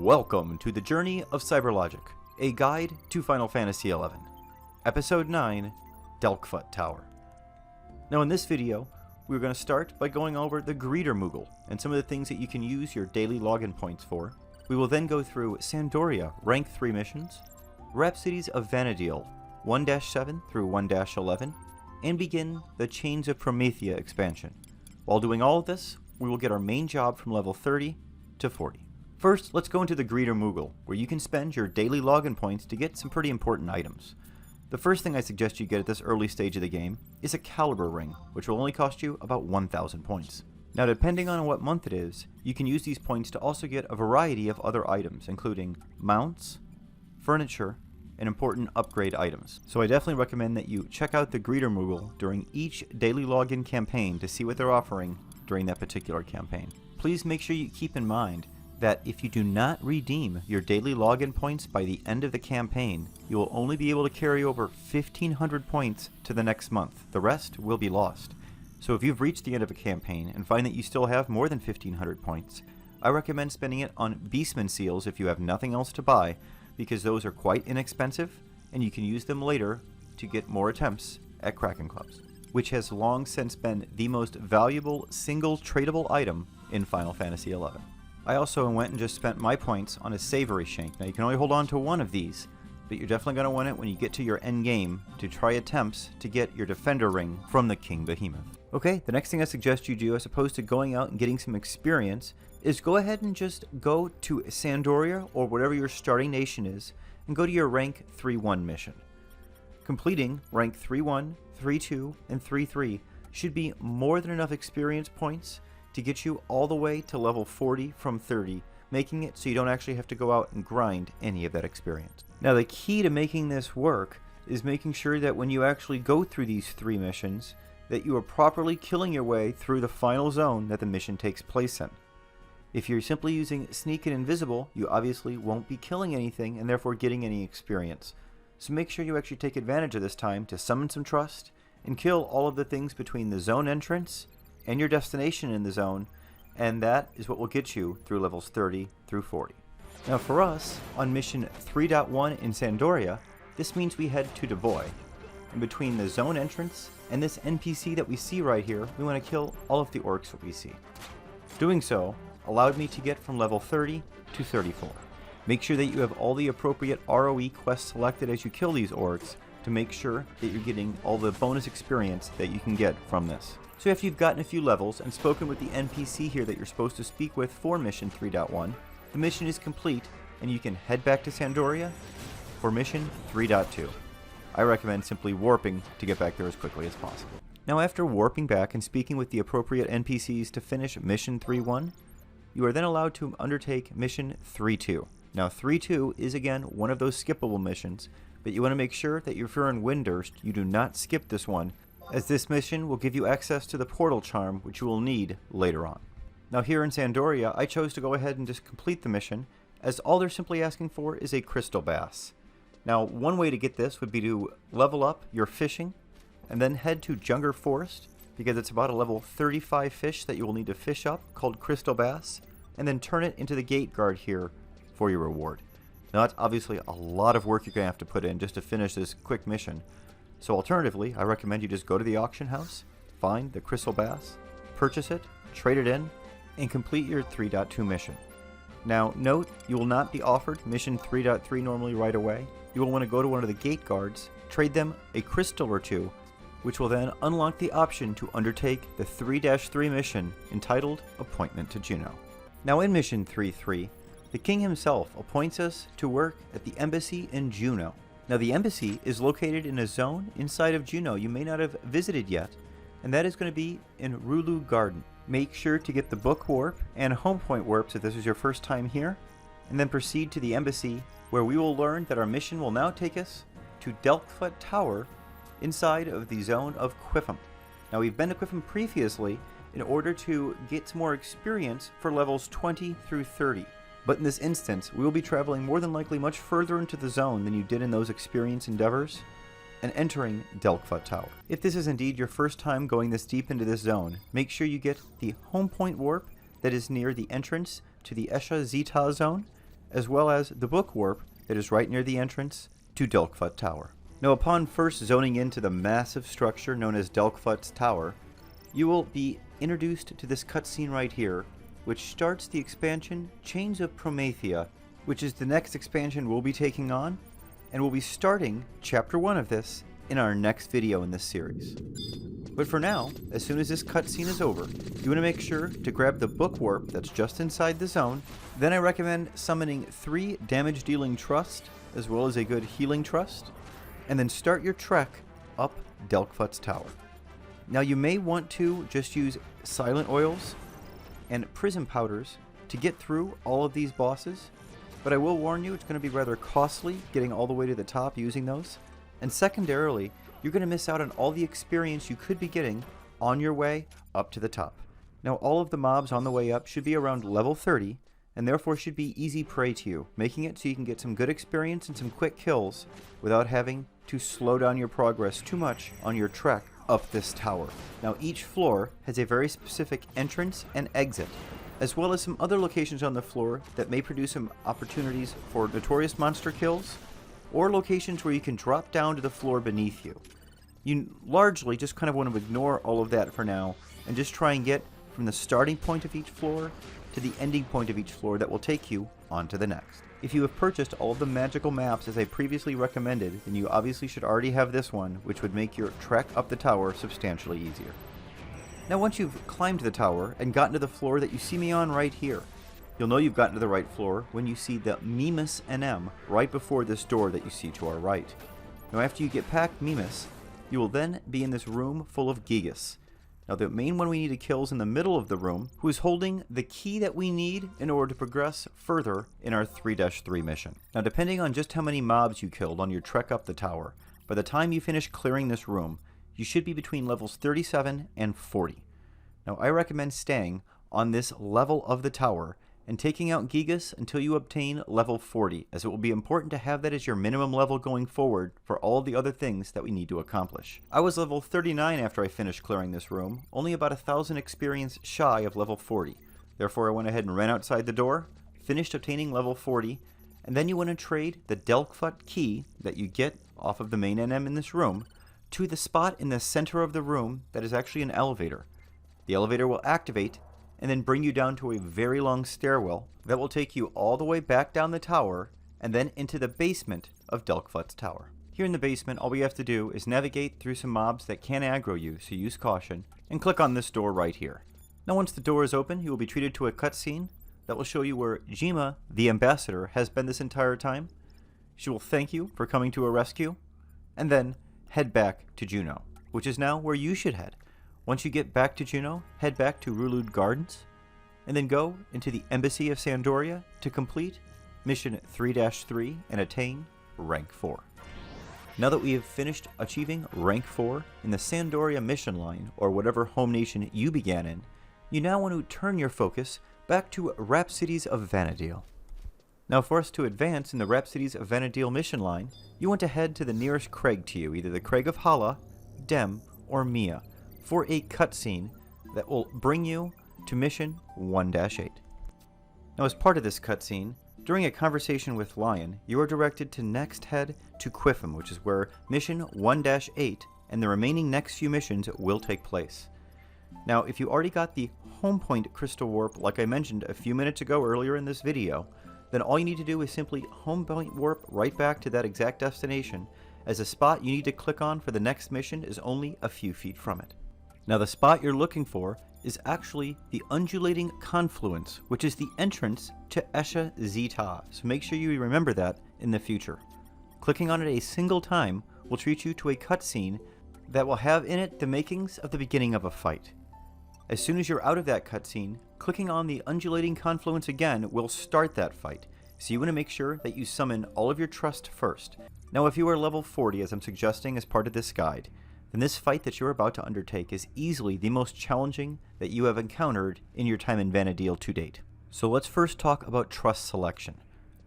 Welcome to the Journey of CyberLogic, a guide to Final Fantasy XI. Episode 9, Delkfutt Tower. Now in this video, we're going to start by going over the Greeter Moogle and some of the things that you can use your daily login points for. We will then go through Sandoria Rank 3 missions, Rhapsodies of Vanadiel 1-7 through 1-11, and begin the Chains of Promethea expansion. While doing all of this, we will get our main job from level 30 to 40. First, let's go into the Greeter Moogle, where you can spend your daily login points to get some pretty important items. The first thing I suggest you get at this early stage of the game is a Caliber Ring, which will only cost you about 1,000 points. Now depending on what month it is, you can use these points to also get a variety of other items, including mounts, furniture, and important upgrade items. So I definitely recommend that you check out the Greeter Moogle during each daily login campaign to see what they're offering during that particular campaign. Please make sure you keep in mind that if you do not redeem your daily login points by the end of the campaign, you will only be able to carry over 1,500 points to the next month. The rest will be lost. So if you've reached the end of a campaign and find that you still have more than 1,500 points, I recommend spending it on Beastman Seals if you have nothing else to buy, because those are quite inexpensive and you can use them later to get more attempts at Kraken Clubs, which has long since been the most valuable single tradable item in Final Fantasy XI. I also went and just spent my points on a Savory Shank. Now you can only hold on to one of these, but you're definitely going to want it when you get to your end game to try attempts to get your Defender Ring from the King Behemoth. Okay, the next thing I suggest you do, as opposed to going out and getting some experience, is go ahead and just go to Sandoria or whatever your starting nation is, and go to your Rank 3-1 mission. Completing Rank 3-1, 3-2, and 3-3 should be more than enough experience points to get you all the way to level 40 from 30, making it so you don't actually have to go out and grind any of that experience. Now the key to making this work is making sure that when you actually go through these 3 missions, that you are properly killing your way through the final zone that the mission takes place in. If you're simply using Sneak and Invisible, you obviously won't be killing anything and therefore getting any experience. So make sure you actually take advantage of this time to summon some trust and kill all of the things between the zone entrance and your destination in the zone, and that is what will get you through levels 30 through 40. Now for us, on mission 3.1 in Sandoria, this means we head to Devoy. And between the zone entrance and this NPC that we see right here, we want to kill all of the orcs that we see. Doing so allowed me to get from level 30 to 34. Make sure that you have all the appropriate ROE quests selected as you kill these orcs to make sure that you're getting all the bonus experience that you can get from this. So after you've gotten a few levels and spoken with the NPC here that you're supposed to speak with for mission 3.1, the mission is complete and you can head back to Sandoria for mission 3.2. I recommend simply warping to get back there as quickly as possible. Now after warping back and speaking with the appropriate NPCs to finish mission 3.1, you are then allowed to undertake mission 3.2. Now 3.2 is again one of those skippable missions, but you want to make sure that if you're in Windurst, you do not skip this one, as this mission will give you access to the portal charm, which you will need later on. Now here in Sandoria, I chose to go ahead and just complete the mission, as all they're simply asking for is a crystal bass. Now one way to get this would be to level up your fishing, and then head to Junger Forest, because it's about a level 35 fish that you will need to fish up, called crystal bass, and then turn it into the gate guard here for your reward. Now that's obviously a lot of work you're going to have to put in just to finish this quick mission. So alternatively, I recommend you just go to the auction house, find the crystal bass, purchase it, trade it in, and complete your 3.2 mission. Now note, you will not be offered mission 3.3 normally right away. You will want to go to one of the gate guards, trade them a crystal or two, which will then unlock the option to undertake the 3-3 mission entitled Appointment to Juno. Now in mission 3.3, the king himself appoints us to work at the embassy in Juno. Now the embassy is located in a zone inside of Juno you may not have visited yet, and that is going to be in Rulu Garden. Make sure to get the book warp and home point warps if this is your first time here, and then proceed to the embassy, where we will learn that our mission will now take us to Delkfutt Tower inside of the zone of Quiffum. Now we've been to Quiffum previously in order to get some more experience for levels 20 through 30. But in this instance, we will be traveling more than likely much further into the zone than you did in those experience endeavors, and entering Delkfutt Tower. If this is indeed your first time going this deep into this zone, make sure you get the home point warp that is near the entrance to the Esha Zeta zone, as well as the book warp that is right near the entrance to Delkfutt Tower. Now, upon first zoning into the massive structure known as Delkfutt's Tower, you will be introduced to this cutscene right here, which starts the expansion Chains of Promethea, which is the next expansion we'll be taking on, and we'll be starting Chapter 1 of this in our next video in this series. But for now, as soon as this cutscene is over, you want to make sure to grab the book warp that's just inside the zone. Then I recommend summoning 3 damage-dealing trust, as well as a good healing trust, and then start your trek up Delkfutt's Tower. Now you may want to just use silent oils and prism powders to get through all of these bosses, but I will warn you it's going to be rather costly getting all the way to the top using those. And secondarily, you're going to miss out on all the experience you could be getting on your way up to the top. Now all of the mobs on the way up should be around level 30, and therefore should be easy prey to you, making it so you can get some good experience and some quick kills without having to slow down your progress too much on your trek up this tower. Now each floor has a very specific entrance and exit, as well as some other locations on the floor that may produce some opportunities for notorious monster kills, or locations where you can drop down to the floor beneath you. You largely just kind of want to ignore all of that for now, and just try and get from the starting point of each floor to the ending point of each floor that will take you on to the next. If you have purchased all of the magical maps as I previously recommended, then you obviously should already have this one, which would make your trek up the tower substantially easier. Now once you've climbed the tower and gotten to the floor that you see me on right here, you'll know you've gotten to the right floor when you see the Mimas NM right before this door that you see to our right. Now after you get past Mimas, you will then be in this room full of Gigas. Now the main one we need to kill is in the middle of the room, who is holding the key that we need in order to progress further in our 3-3 mission. Now depending on just how many mobs you killed on your trek up the tower, by the time you finish clearing this room, you should be between levels 37 and 40. Now I recommend staying on this level of the tower and taking out Gigas until you obtain level 40, as it will be important to have that as your minimum level going forward for all the other things that we need to accomplish. I was level 39 after I finished clearing this room, only about 1,000 experience shy of level 40. Therefore I went ahead and ran outside the door, finished obtaining level 40, and then you want to trade the Delkfutt key that you get off of the main NM in this room to the spot in the center of the room that is actually an elevator. The elevator will activate and then bring you down to a very long stairwell that will take you all the way back down the tower and then into the basement of Delkfutt's Tower. Here in the basement, all we have to do is navigate through some mobs that can aggro you, so use caution, and click on this door right here. Now once the door is open, you will be treated to a cutscene that will show you where Jima, the ambassador, has been this entire time. She will thank you for coming to her rescue, and then head back to Juno, which is now where you should head. Once you get back to Juno, head back to Rulud Gardens, and then go into the Embassy of Sandoria to complete Mission 3-3 and attain Rank 4. Now that we have finished achieving Rank 4 in the Sandoria mission line, or whatever home nation you began in, you now want to turn your focus back to Rhapsodies of Vanadiel. Now for us to advance in the Rhapsodies of Vanadiel mission line, you want to head to the nearest Craig to you, either the Craig of Hala, Dem, or Mia, for a cutscene that will bring you to mission 1-8. Now as part of this cutscene, during a conversation with Lion, you are directed to next head to Quiffim, which is where mission 1-8 and the remaining next few missions will take place. Now if you already got the home point crystal warp like I mentioned a few minutes ago earlier in this video, then all you need to do is simply home point warp right back to that exact destination, as the spot you need to click on for the next mission is only a few feet from it. Now the spot you're looking for is actually the undulating confluence, which is the entrance to Esha Zeta, so make sure you remember that in the future. Clicking on it a single time will treat you to a cutscene that will have in it the makings of the beginning of a fight. As soon as you're out of that cutscene, clicking on the undulating confluence again will start that fight, so you want to make sure that you summon all of your trust first. Now if you are level 40, as I'm suggesting as part of this guide, then this fight that you're about to undertake is easily the most challenging that you have encountered in your time in Vanadiel to date. So let's first talk about trust selection.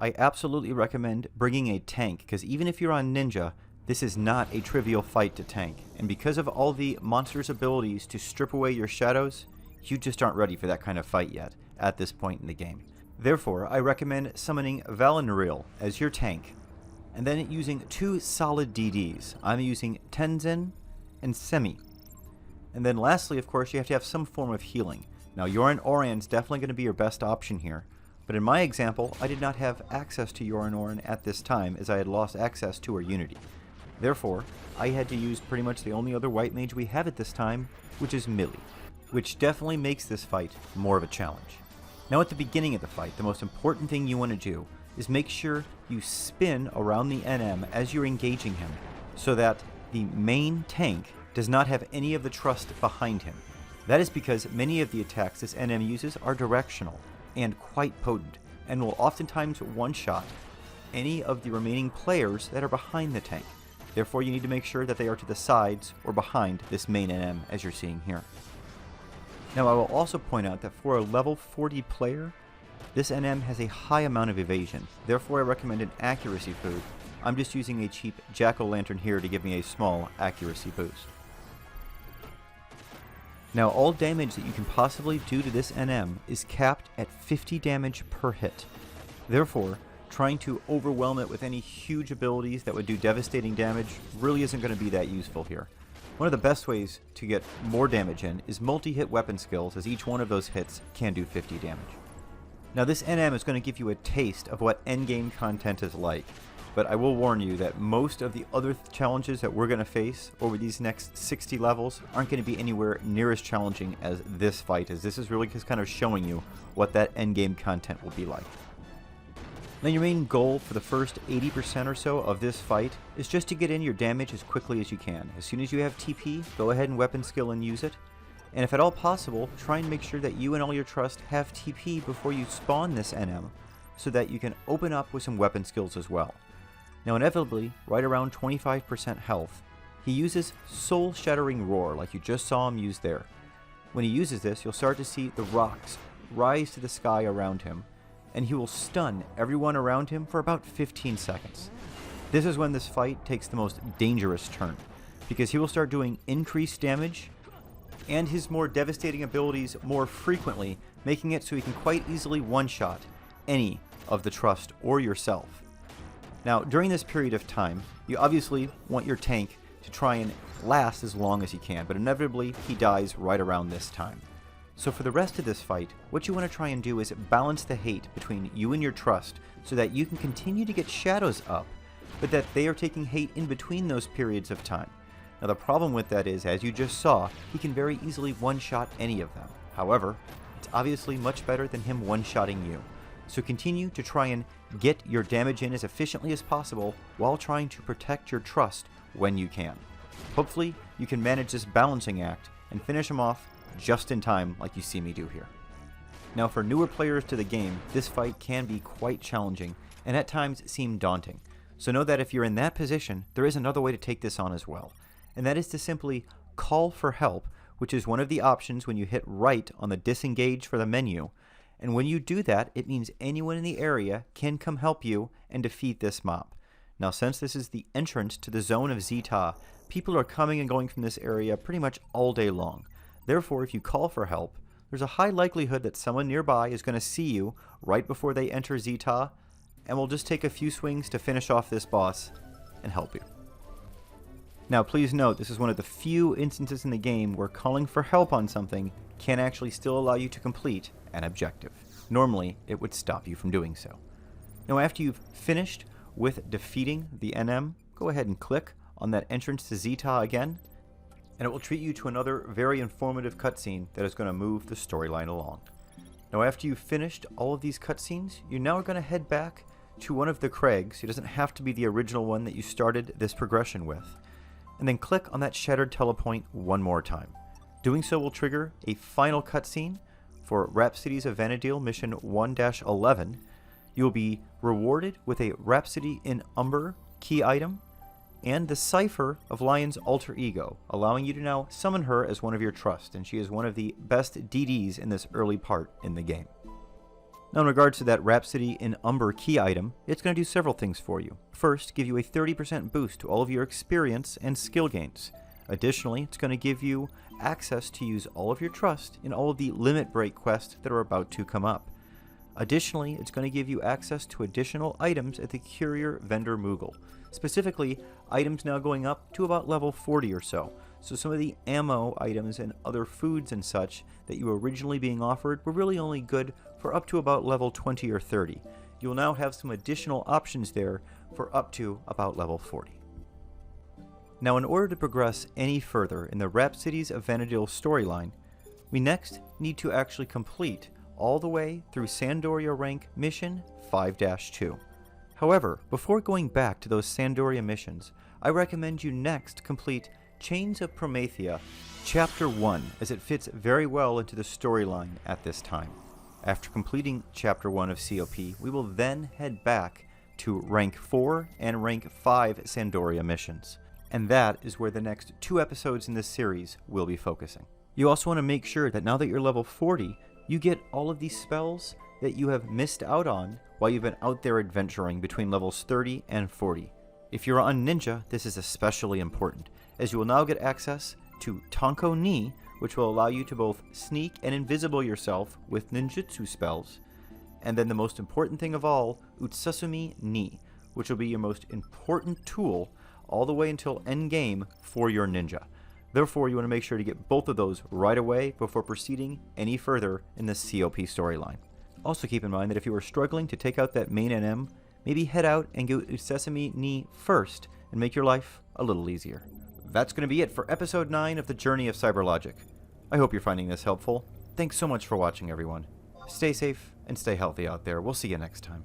I absolutely recommend bringing a tank, because even if you're on Ninja, this is not a trivial fight to tank, and because of all the monster's abilities to strip away your shadows, you just aren't ready for that kind of fight yet, at this point in the game. Therefore, I recommend summoning Vanadiel as your tank, and then using 2 solid DDs. I'm using Tenzin and Semi. And then lastly, of course, you have to have some form of healing. Now, Yorin Orian's definitely going to be your best option here, but in my example, I did not have access to Yorin Orian at this time as I had lost access to her Unity. Therefore, I had to use pretty much the only other white mage we have at this time, which is Millie, which definitely makes this fight more of a challenge. Now at the beginning of the fight, the most important thing you want to do is make sure you spin around the NM as you're engaging him, so that the main tank does not have any of the trust behind him. That is because many of the attacks this NM uses are directional and quite potent, and will oftentimes one-shot any of the remaining players that are behind the tank. Therefore, you need to make sure that they are to the sides or behind this main NM as you're seeing here. Now, I will also point out that for a level 40 player, this NM has a high amount of evasion. Therefore, I recommend an accuracy food. I'm just using a cheap jack-o'-lantern here to give me a small accuracy boost. Now, all damage that you can possibly do to this NM is capped at 50 damage per hit. Therefore, trying to overwhelm it with any huge abilities that would do devastating damage really isn't going to be that useful here. One of the best ways to get more damage in is multi-hit weapon skills, as each one of those hits can do 50 damage. Now, this NM is going to give you a taste of what endgame content is like, but I will warn you that most of the other challenges that we're going to face over these next 60 levels aren't going to be anywhere near as challenging as this fight, as this is really just kind of showing you what that endgame content will be like. Now, your main goal for the first 80% or so of this fight is just to get in your damage as quickly as you can. As soon as you have TP, go ahead and weapon skill and use it. And if at all possible, try and make sure that you and all your trust have TP before you spawn this NM, so that you can open up with some weapon skills as well. Now, inevitably, right around 25% health, he uses Soul Shattering Roar, like you just saw him use there. When he uses this, you'll start to see the rocks rise to the sky around him, and he will stun everyone around him for about 15 seconds. This is when this fight takes the most dangerous turn, because he will start doing increased damage and his more devastating abilities more frequently, making it so he can quite easily one-shot any of the trust or yourself. Now, during this period of time, you obviously want your tank to try and last as long as he can, but inevitably he dies right around this time. So for the rest of this fight, what you want to try and do is balance the hate between you and your trust, so that you can continue to get shadows up, but that they are taking hate in between those periods of time. Now, the problem with that is, as you just saw, he can very easily one-shot any of them. However, it's obviously much better than him one-shotting you. So continue to try and get your damage in as efficiently as possible while trying to protect your trust when you can. Hopefully, you can manage this balancing act and finish him off just in time, like you see me do here. Now, for newer players to the game, this fight can be quite challenging and at times seem daunting. So know that if you're in that position, there is another way to take this on as well. And that is to simply call for help, which is one of the options when you hit right on the disengage for the menu. And when you do that, it means anyone in the area can come help you and defeat this mob. Now, since this is the entrance to the zone of Zeta, people are coming and going from this area pretty much all day long. Therefore, if you call for help, there's a high likelihood that someone nearby is going to see you right before they enter Zeta, and will just take a few swings to finish off this boss and help you. Now, please note, this is one of the few instances in the game where calling for help on something can actually still allow you to complete an objective. Normally, it would stop you from doing so. Now, after you've finished with defeating the NM, go ahead and click on that entrance to Zeta again, and it will treat you to another very informative cutscene that is going to move the storyline along. Now, after you've finished all of these cutscenes, you're now going to head back to one of the Craigs. It doesn't have to be the original one that you started this progression with. And then click on that Shattered Telepoint one more time. Doing so will trigger a final cutscene for Rhapsodies of Vanadiel Mission 1-11. You will be rewarded with a Rhapsody in Umber key item and the cipher of Lion's alter ego, allowing you to now summon her as one of your trust, and she is one of the best DDs in this early part in the game. Now, in regards to that Rhapsody in Umber key item, it's going to do several things for you. First, give you a 30% boost to all of your experience and skill gains. Additionally, it's going to give you access to use all of your trust in all of the limit break quests that are about to come up. Additionally, it's going to give you access to additional items at the Courier Vendor Moogle. Specifically, items now going up to about level 40 or so. So some of the ammo items and other foods and such that you were originally being offered were really only good for up to about level 20 or 30. You'll now have some additional options there for up to about level 40. Now, in order to progress any further in the Rhapsodies of Vanadiel storyline, we next need to actually complete all the way through Sandoria rank mission 5-2. However, before going back to those Sandoria missions, I recommend you next complete Chains of Promethea Chapter 1, as it fits very well into the storyline at this time. After completing Chapter 1 of COP, we will then head back to Rank 4 and Rank 5 Sandoria missions. And that is where the next 2 episodes in this series will be focusing. You also want to make sure that now that you're level 40, you get all of these spells that you have missed out on while you've been out there adventuring between levels 30 and 40. If you're on Ninja, this is especially important, as you will now get access to Tonko Ni, which will allow you to both sneak and invisible yourself with ninjutsu spells, and then the most important thing of all, Utsasumi Ni, which will be your most important tool all the way until endgame for your ninja. Therefore, you want to make sure to get both of those right away before proceeding any further in the COP storyline. Also keep in mind that if you are struggling to take out that main NM, maybe head out and get Sesame Ni first and make your life a little easier. That's going to be it for episode 9 of the Journey of CyberLogic. I hope you're finding this helpful. Thanks so much for watching, everyone. Stay safe and stay healthy out there. We'll see you next time.